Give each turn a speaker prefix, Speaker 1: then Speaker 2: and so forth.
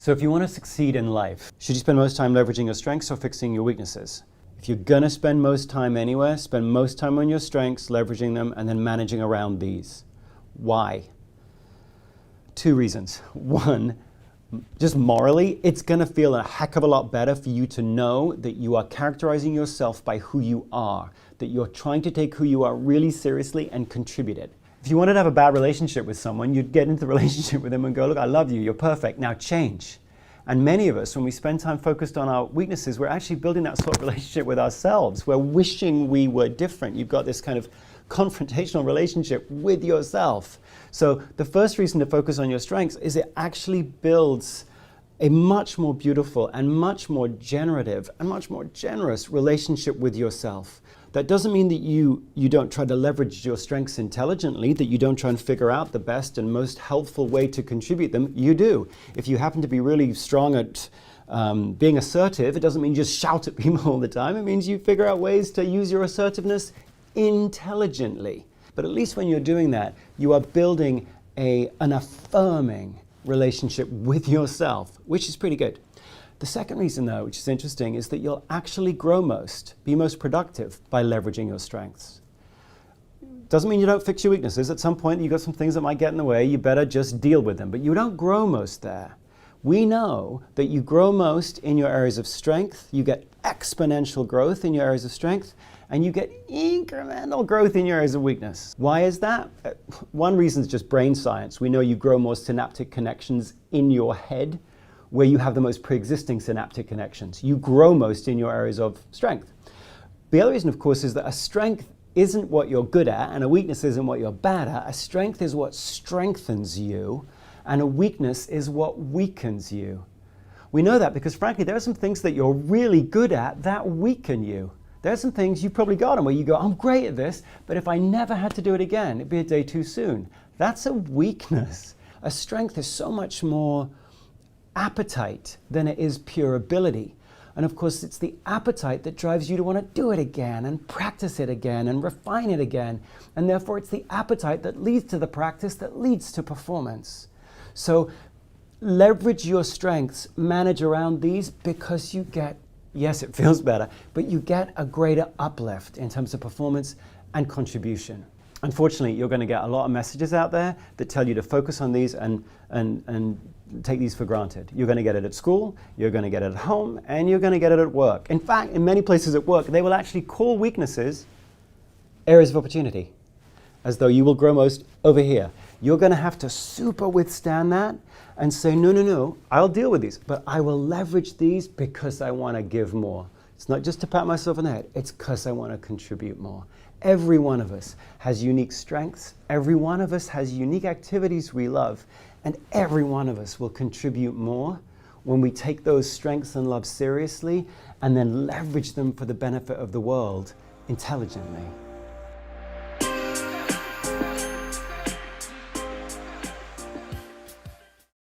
Speaker 1: So if you want to succeed in life, should you spend most time leveraging your strengths or fixing your weaknesses? If you're going to spend most time anywhere, spend most time on your strengths, leveraging them, and then managing around these. Why? Two reasons. One, just morally, it's going to feel a heck of a lot better for you to know that you are characterizing yourself by who you are, that you're trying to take who you are really seriously and contribute it. If you wanted to have a bad relationship with someone, you'd get into the relationship with them and go, look, I love you, you're perfect, now change. And many of us, when we spend time focused on our weaknesses, we're actually building that sort of relationship with ourselves. We're wishing we were different. You've got this kind of confrontational relationship with yourself. So the first reason to focus on your strengths is it actually builds a much more beautiful and much more generative and much more generous relationship with yourself. That doesn't mean that you don't try to leverage your strengths intelligently, that you don't try and figure out the best and most helpful way to contribute them. You do. If you happen to be really strong at being assertive, it doesn't mean you just shout at people all the time. It means you figure out ways to use your assertiveness intelligently. But at least when you're doing that, you are building an affirming relationship with yourself, which is pretty good. The second reason, though, which is interesting, is that you'll actually grow most, be most productive by leveraging your strengths. Doesn't mean you don't fix your weaknesses. At some point, you've got some things that might get in the way. You better just deal with them. But you don't grow most there. We know that you grow most in your areas of strength. You get exponential growth in your areas of strength. And you get incremental growth in your areas of weakness. Why is that? One reason is just brain science. We know you grow more synaptic connections in your head, where you have the most pre-existing synaptic connections. You grow most in your areas of strength. The other reason, of course, is that a strength isn't what you're good at, and a weakness isn't what you're bad at. A strength is what strengthens you, and a weakness is what weakens you. We know that because, frankly, there are some things that you're really good at that weaken you. There are some things you probably got them where you go, I'm great at this, but if I never had to do it again, it'd be a day too soon. That's a weakness. A strength is so much more appetite than it is pure ability. And of course, it's the appetite that drives you to want to do it again and practice it again and refine it again. And therefore, it's the appetite that leads to the practice that leads to performance. So leverage your strengths, manage around these, because you get, yes, it feels better, but you get a greater uplift in terms of performance and contribution. Unfortunately, you're going to get a lot of messages out there that tell you to focus on these and take these for granted. You're going to get it at school, you're going to get it at home, and you're going to get it at work. In fact, in many places at work, they will actually call weaknesses areas of opportunity, as though you will grow most over here. You're going to have to super withstand that and say, no, I'll deal with these, but I will leverage these because I want to give more. It's not just to pat myself on the head, it's because I want to contribute more. Every one of us has unique strengths, every one of us has unique activities we love, and every one of us will contribute more when we take those strengths and love seriously and then leverage them for the benefit of the world intelligently.